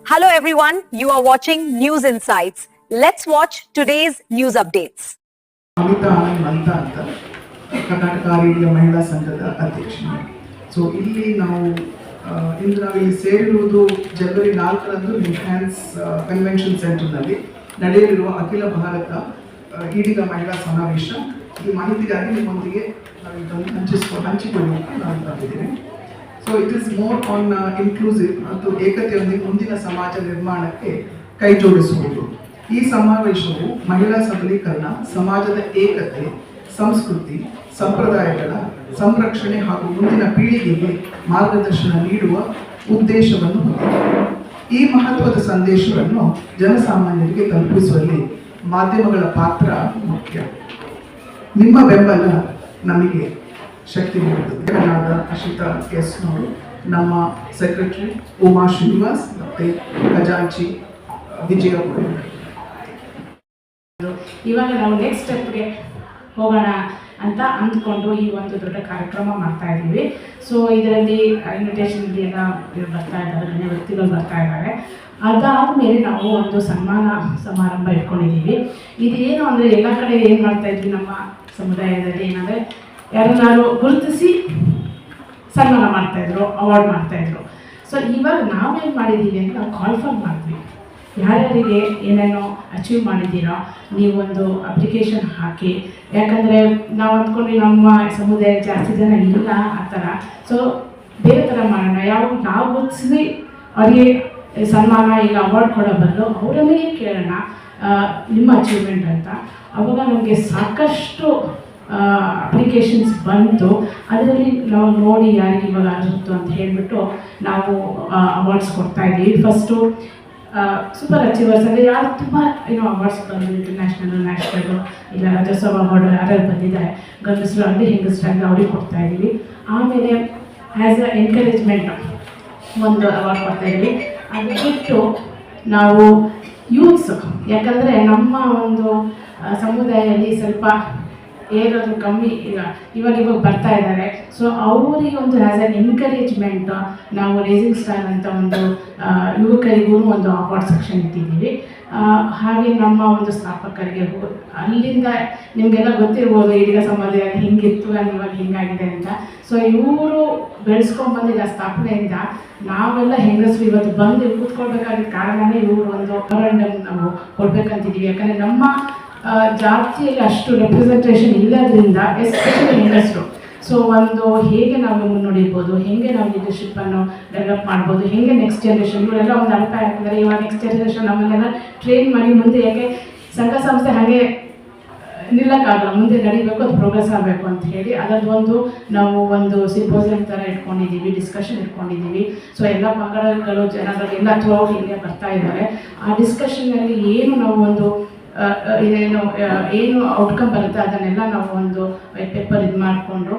Hello everyone, you are watching News Insights. Let's watch today's news updates. Amita Anand ಮಂತ ಅಂತ ಕರ್ನಾಟಕ ಆರೋಗ್ಯ ಮಹಿಳಾ ಸಂಘದ ಅಧ್ಯಕ್ಷರು. ಸೊ ಇಲ್ಲಿ ನಾವಿಲ್ಲಿ ಸೇರಿರುವುದು ಜನವರಿ 4ರಂದು ಲಿಂಕ್ಹ್ಯಾನ್ಸ್ ಕನ್ವೆನ್ಷನ್ ಸೆಂಟರ್ನಲ್ಲಿ ನಡೆಯಲಿರುವ ಅಖಿಲ ಭಾರತ ಈಡಿಗ ಮಹಿಳಾ ಸಮಾವೇಶ. ಈ ಮಾಹಿತಿಗಾಗಿ ನಿಮ್ಮೊಂದಿಗೆ ನಾವು ಇದನ್ನು ಹಂಚಿಕೊಳ್ಳೋಕೆ ನಾನು ಬಂದಿದ್ದೇನೆ. So it is more on inclusive ಮತ್ತು ಏಕತೆಯೊಂದಿಗೆ ಮುಂದಿನ ಸಮಾಜ ನಿರ್ಮಾಣಕ್ಕೆ ಕೈ ಜೋಡಿಸುವುದು. ಈ ಸಮಾವೇಶವು ಮಹಿಳಾ ಸಬಲೀಕರಣ, ಸಮಾಜದ ಏಕತೆ, ಸಂಸ್ಕೃತಿ, ಸಂಪ್ರದಾಯಗಳ ಸಂರಕ್ಷಣೆ ಹಾಗೂ ಮುಂದಿನ ಪೀಳಿಗೆಗೆ ಮಾರ್ಗದರ್ಶನ ನೀಡುವ ಉದ್ದೇಶವನ್ನು ಹೊಂದಿದೆ. ಈ ಮಹತ್ವದ ಸಂದೇಶವನ್ನು ಜನಸಾಮಾನ್ಯರಿಗೆ ತಲುಪಿಸುವಲ್ಲಿ ಮಾಧ್ಯಮಗಳ ಪಾತ್ರ ಮುಖ್ಯ. ನಿಮ್ಮ ಬೆಂಬಲ ನಮಗೆ ಶಕ್ತಿ ನೀಡುತ್ತದೆ. ಅಶಿತಾ ಎಸ್ನವರು, ನಮ್ಮ ಸೆಕ್ರೆಟರಿ ಉಮಾ ಶ್ರೀನಿವಾಸ್ ಮತ್ತು ಖಜಾಂಚಿ ವಿಜಯ. ಇವಾಗ ನಾವು ನೆಕ್ಸ್ಟ್ ಸ್ಟೆಪ್ಗೆ ಹೋಗೋಣ ಅಂತ ಅಂದ್ಕೊಂಡು ಈ ಒಂದು ದೊಡ್ಡ ಕಾರ್ಯಕ್ರಮ ಮಾಡ್ತಾ ಇದ್ದೀವಿ. ಸೊ ಇದರಲ್ಲಿ ಇನ್ವಿಟೇಷನ್ ಎಲ್ಲ ಬರ್ತಾ ಇದ್ದಾರೆ, ಗಣ್ಯ ವ್ಯಕ್ತಿಗಳು ಬರ್ತಾ ಇದ್ದಾರೆ. ಅದಾದಮೇಲೆ ನಾವು ಒಂದು ಸನ್ಮಾನ ಸಮಾರಂಭ ಇಟ್ಕೊಂಡಿದ್ದೀವಿ. ಇದೇನು ಅಂದರೆ ಎಲ್ಲ ಕಡೆ ಏನು ಮಾಡ್ತಾಯಿದ್ವಿ ನಮ್ಮ ಸಮುದಾಯದಲ್ಲಿ ಏನಂದರೆ ಯಾರನ್ನಾರು ಗುರುತಿಸಿ ಸನ್ಮಾನ ಮಾಡ್ತಾಯಿದ್ರು, ಅವಾರ್ಡ್ ಮಾಡ್ತಾಯಿದ್ರು. ಸೊ ಇವಾಗ ನಾವೇನು ಮಾಡಿದ್ದೀವಿ ಅಂತ ನಾವು ಕಾಲ್ ಫಾರ್ ಮಾಡಿದ್ವಿ. ಯಾರ್ಯಾರಿಗೆ ಏನೇನೋ ಅಚೀವ್ ಮಾಡಿದ್ದೀರೋ ನೀವೊಂದು ಅಪ್ಲಿಕೇಶನ್ ಹಾಕಿ. ಯಾಕಂದರೆ ನಾವು ಅಂದ್ಕೊಂಡ್ವಿ ನಮ್ಮ ಸಮುದಾಯ ಜಾಸ್ತಿ ಜನ ಇಲ್ಲ ಆ ಥರ. ಸೊ ಬೇರೆ ಥರ ಮಾಡೋಣ, ನಾವು ಗುರುತಿಸಿ ಅವರಿಗೆ ಸನ್ಮಾನ ಇಲ್ಲ ಅವಾರ್ಡ್ ಕೊಡೋ ಬದಲು ಅವರನ್ನೇ ಕೇಳೋಣ ನಿಮ್ಮ ಅಚೀವ್ಮೆಂಟ್ ಅಂತ. ಅವಾಗ ನಮಗೆ ಸಾಕಷ್ಟು ಅಪ್ಲಿಕೇಶನ್ಸ್ ಬಂತು. ಅದರಲ್ಲಿ ನಾವು ನೋಡಿ ಯಾರಿಗೆ ಇವಾಗ ಅನಿಸುತ್ತು ಅಂತ ಹೇಳಿಬಿಟ್ಟು ನಾವು ಅವಾರ್ಡ್ಸ್ ಕೊಡ್ತಾಯಿದ್ದೀವಿ. ಫಸ್ಟು ಸೂಪರ್ ಅಚೀವರ್ಸ್ ಅಂದರೆ ಯಾರು ತುಂಬ ಅವಾರ್ಡ್ಸ್ ಬಂದಿದೆ, ಇಂಟರ್ನ್ಯಾಷನಲ್, ನ್ಯಾಷನಲ್ಲು, ಇಲ್ಲ ರಾಜ್ಯೋತ್ಸವ ಅವಾರ್ಡ್ ಯಾರ್ಯಾರು ಬಂದಿದ್ದಾರೆ ಗಂಡಸರು ಆಗಲಿ ಹೆಂಗಸರಾಗಲಿ ಅವ್ರಿಗೆ ಕೊಡ್ತಾಯಿದ್ದೀವಿ. ಆಮೇಲೆ ಆ್ಯಸ್ ಅ ಎನ್ಕರೇಜ್ಮೆಂಟ್ ಒಂದು ಅವಾರ್ಡ್ ಕೊಡ್ತಾಯಿದ್ವಿ. ಅದು ಬಿಟ್ಟು ನಾವು ಯೂತ್ಸ್, ಯಾಕಂದರೆ ನಮ್ಮ ಒಂದು ಸಮುದಾಯದಲ್ಲಿ ಸ್ವಲ್ಪ ಏರೋದು ಕಮ್ಮಿ ಇವಾಗ ಬರ್ತಾ ಇದ್ದಾರೆ. ಸೊ ಅವರಿಗೆ ಒಂದು ಆ್ಯಸ್ ಅನ್ ಎನ್ಕರೇಜ್ಮೆಂಟ್ ನಾವು ರೇಸಿಂಗ್ ಸ್ಟಾರ್ ಅಂತ ಒಂದು ಯುವಕರಿಗೂ ಒಂದು ಅವಾರ್ಡ್ ಸೆಕ್ಷನ್ ಇಟ್ಟಿದ್ದೀವಿ. ಹಾಗೆ ನಮ್ಮ ಒಂದು ಸ್ಥಾಪಕರಿಗೆ ಅಲ್ಲಿಂದ ನಿಮಗೆಲ್ಲ ಗೊತ್ತಿರ್ಬೋದು ಈಡಿಗ ಸಮುದಾಯ ಹಿಂಗಿತ್ತು ಇವಾಗ ಹಿಂಗಾಗಿದೆ ಅಂತ. ಸೊ ಇವರು ಬೆಳೆಸ್ಕೊಂಡ್ಬಂದಿದ್ದ ಸ್ಥಾಪನೆಯಿಂದ ನಾವೆಲ್ಲ ಹೆಂಗಸರು ಇವತ್ತು ಬಂದು ಕೂತ್ಕೊಳ್ಬೇಕಾಗಿದ್ದ ಕಾರಣನೇ ಇವರು ಒಂದು ಮೆಮೊರಂಡಮ್ ನಾವು ಕೊಡಬೇಕಂತಿದ್ದೀವಿ. ಯಾಕಂದರೆ ನಮ್ಮ ಜಾತಿಯಲ್ಲಿ ಅಷ್ಟು ರೆಪ್ರೆಸೆಂಟೇಷನ್ ಇಲ್ಲದ್ರಿಂದ ಎಸ್ಪೆಷಲಿ ಹೆಂಗಸರು. ಸೊ ಒಂದು ಹೇಗೆ ನಾವು ಮುನ್ನಡೆಯಬಹುದು, ಹೇಗೆ ನಾವು ಲೀಡರ್ಶಿಪ್ಪನ್ನು ಡೆವಲಪ್ ಮಾಡ್ಬೋದು, ಹೇಗೆ ನೆಕ್ಸ್ಟ್ ಜನ್ರೇಷನ್ ಇವರೆಲ್ಲ ಒಂದು ಅರ್ಥ ಆಗ್ತಿದ್ದಾರೆ. ಇವಾಗ ನೆಕ್ಸ್ಟ್ ಜನ್ರೇಷನ್ ನಮ್ಮನ್ನೆಲ್ಲ ಟ್ರೈನ್ ಮಾಡಿ ಮುಂದೆ ಯಾಕೆ ಸಂಘ ಸಂಸ್ಥೆ ಹಾಗೆ ನಿಲ್ಲಕ್ಕಾಗಲ್ಲ, ಮುಂದೆ ನಡಿಬೇಕು, ಅದು ಪ್ರೋಗ್ರೆಸ್ ಆಗಬೇಕು ಅಂತ ಹೇಳಿ ಅದರದ್ದು ನಾವು ಒಂದು ಸಿಂಪೋಸಿಯಂ ಥರ ಇಟ್ಕೊಂಡಿದ್ದೀವಿ, ಡಿಸ್ಕಷನ್ ಇಟ್ಕೊಂಡಿದ್ದೀವಿ. ಸೊ ಎಲ್ಲ ಪಂಗಡಗಳು ಜನಗಳು ಎಲ್ಲ ಥ್ರೂಔಟ್ ಇಂಡಿಯಾ ಬರ್ತಾ ಇದ್ದಾರೆ. ಆ ಡಿಸ್ಕಷನ್ನಲ್ಲಿ ಏನು ನಾವು ಒಂದು ಏನು ಔಟ್ಕಮ್ ಬರುತ್ತೆ ಅದನ್ನೆಲ್ಲ ನಾವು ಒಂದು ವೈಟ್ ಪೇಪರ್ ಇದು ಮಾಡಿಕೊಂಡು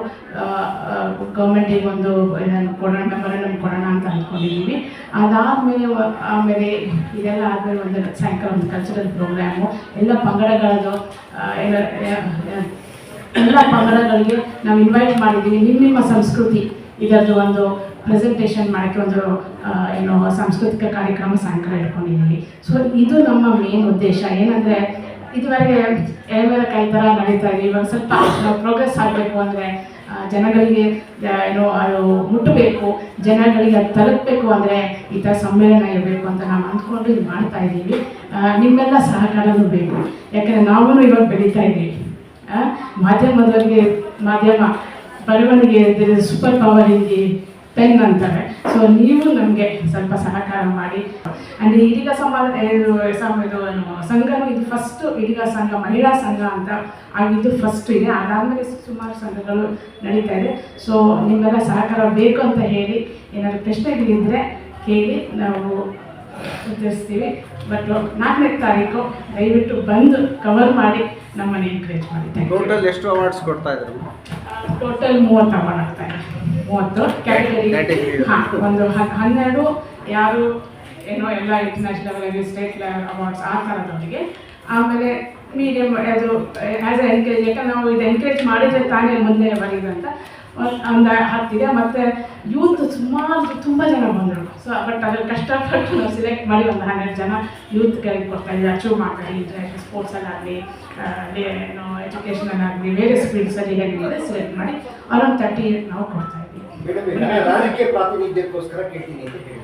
ಗೌರ್ಮೆಂಟಿಗೆ ಒಂದು ಇದನ್ನು ಕೊಡೋಣ, ಮೆಮೊರಂಡಮ್ ಕೊಡೋಣ ಅಂತ ಅಂದ್ಕೊಂಡಿದ್ದೀವಿ. ಆಮೇಲೆ ಇದೆಲ್ಲ ಆದಮೇಲೆ ಒಂದು ಸಾಯಂಕಾಲ ಒಂದು ಕಲ್ಚರಲ್ ಪ್ರೋಗ್ರಾಮು ಎಲ್ಲ ಪಂಗಡಗಳದ್ದು ಎಲ್ಲ ಪಂಗಡಗಳಿಗೆ ನಾವು ಇನ್ವೈಟ್ ಮಾಡಿದ್ದೀವಿ. ನಿಮ್ಮ ಸಂಸ್ಕೃತಿ ಇದರದ್ದು ಒಂದು ಪ್ರೆಸೆಂಟೇಷನ್ ಮಾಡೋಕ್ಕೆ ಒಂದು ಸಾಂಸ್ಕೃತಿಕ ಕಾರ್ಯಕ್ರಮ ಸಾಯಂಕಾಲ ಇಟ್ಕೊಂಡಿದ್ದೀವಿ. ಸೊ ಇದು ನಮ್ಮ ಮೇನ್ ಉದ್ದೇಶ. ಏನಂದರೆ ಇದುವರೆಗೆ ಎಳೆಮರಕಾಯಿ ಥರ ನಡೀತಾ ಇದೆ. ಇವಾಗ ಸ್ವಲ್ಪ ನಾವು ಪ್ರೋಗ್ರೆಸ್ ಆಗಬೇಕು ಅಂದರೆ ಜನಗಳಿಗೆ ಅದು ಮುಟ್ಟಬೇಕು, ಜನಗಳಿಗೆ ಅದು ತಲುಪಬೇಕು ಅಂದರೆ ಈ ಥರ ಸಮ್ಮೇಳನ ಇರಬೇಕು ಅಂತ ನಾವು ಅಂದ್ಕೊಂಡು ಇದು ಮಾಡ್ತಾ ಇದ್ದೀವಿ. ನಿಮ್ಮೆಲ್ಲ ಸಹಕಾರನೂ ಬೇಕು. ಯಾಕಂದರೆ ನಾವು ಇವಾಗ ಬೆಳೀತಾ ಇದ್ದೀವಿ. ಮಾಧ್ಯಮ ಬರವಣಿಗೆ ಸೂಪರ್ ಪವರ್ ಇಲ್ಲಿ ಪೆನ್ ಅಂತಾರೆ. ಸೊ ನೀವು ನಮಗೆ ಸ್ವಲ್ಪ ಸಹಕಾರ ಮಾಡಿ. ಅಂದರೆ ಈಡಿಗ ಸಂಘನೂ ಇದು ಫಸ್ಟು ಈಡಿಗ ಸಂಘ ಮಹಿಳಾ ಸಂಘ ಅಂತ ಆಗಿದ್ದು ಫಸ್ಟ್ ಇದೆ. ಅದಾದಮೇಲೆ ಸುಮಾರು ಸಂಘಗಳು ನಡೀತಾ ಇದೆ. ಸೊ ನಿಮ್ಮೆಲ್ಲ ಸಹಕಾರ ಬೇಕು ಅಂತ ಹೇಳಿ ಏನಾದರೂ ಪ್ರಶ್ನೆಗಳಿದ್ದರೆ ಕೇಳಿ ನಾವು ಉತ್ತರಿಸ್ತೀವಿ. ಬಟ್ 4ನೇ ತಾರೀಕು ದಯವಿಟ್ಟು ಬಂದು ಕವರ್ ಮಾಡಿ ನಮ್ಮನ್ನು ಎನ್ಕರೇಜ್ ಮಾಡಿ. ಟೋಟಲ್ ಎಷ್ಟು ಅವಾರ್ಡ್ಸ್ ಕೊಡ್ತಾ ಇದ್ರು? ಟೋಟಲ್ 30 ಅವಾರ್ಡ್ ಆಗ್ತಾಯಿದೆ. 30 ಕ್ಯಾಟಗರಿ. ಹಾಂ, ಒಂದು 12 ಯಾರು ಎಲ್ಲ international level, state level awards ಆ ಥರದವರಿಗೆ. ಆಮೇಲೆ ಮೀಡಿಯಮ್ ಅದು ಆ್ಯಸ್ ಎ ಎನ್ಕರೇಜ್, ಯಾಕಂದ್ರೆ ನಾವು ಇದು ಎನ್ಕರೇಜ್ ಮಾಡಿದರೆ ತಾನೇ ಮುಂದೆ ಬರೀದು ಅಂತ ಒಂದು 10 ಇದೆ. ಮತ್ತು ಯೂತ್ ಸುಮಾರು ತುಂಬ ಜನ ಬಂದರು. ಸೊ ಬಟ್ ಅದ್ರಲ್ಲಿ ಕಷ್ಟಪಟ್ಟು ನಾವು ಸಿಲೆಕ್ಟ್ ಮಾಡಿ ಒಂದು 12 ಜನ ಯೂತ್ ಕೈಗೆ ಕೊಡ್ತಾಯಿದ್ವಿ, ಅಚೀವ್ ಮಾಡ್ತಾಯಿದ್ವಿ. ಇಂಟರ್ನ್ಯಾಷನಲ್ ಸ್ಪೋರ್ಟ್ಸಲ್ಲಾಗಲಿ, ಏನು ಎಜುಕೇಷನಲ್ಲಾಗಲಿ, ಬೇರೆ ಫೀಲ್ಡ್ಸಲ್ಲಿ ಹೇಗಿದೆ ಸಿಲೆಕ್ಟ್ ಮಾಡಿ ಅರೌಂಡ್ 30 ನಾವು ಕೊಡ್ತಾಯಿದ್ವಿ. ರಾಜಕೀಯ ಪ್ರಾತಿನಿಧ್ಯಕ್ಕೋಸ್ಕರ ಕೇಳ್ತೀನಿ ಅಂತ ಹೇಳಿ.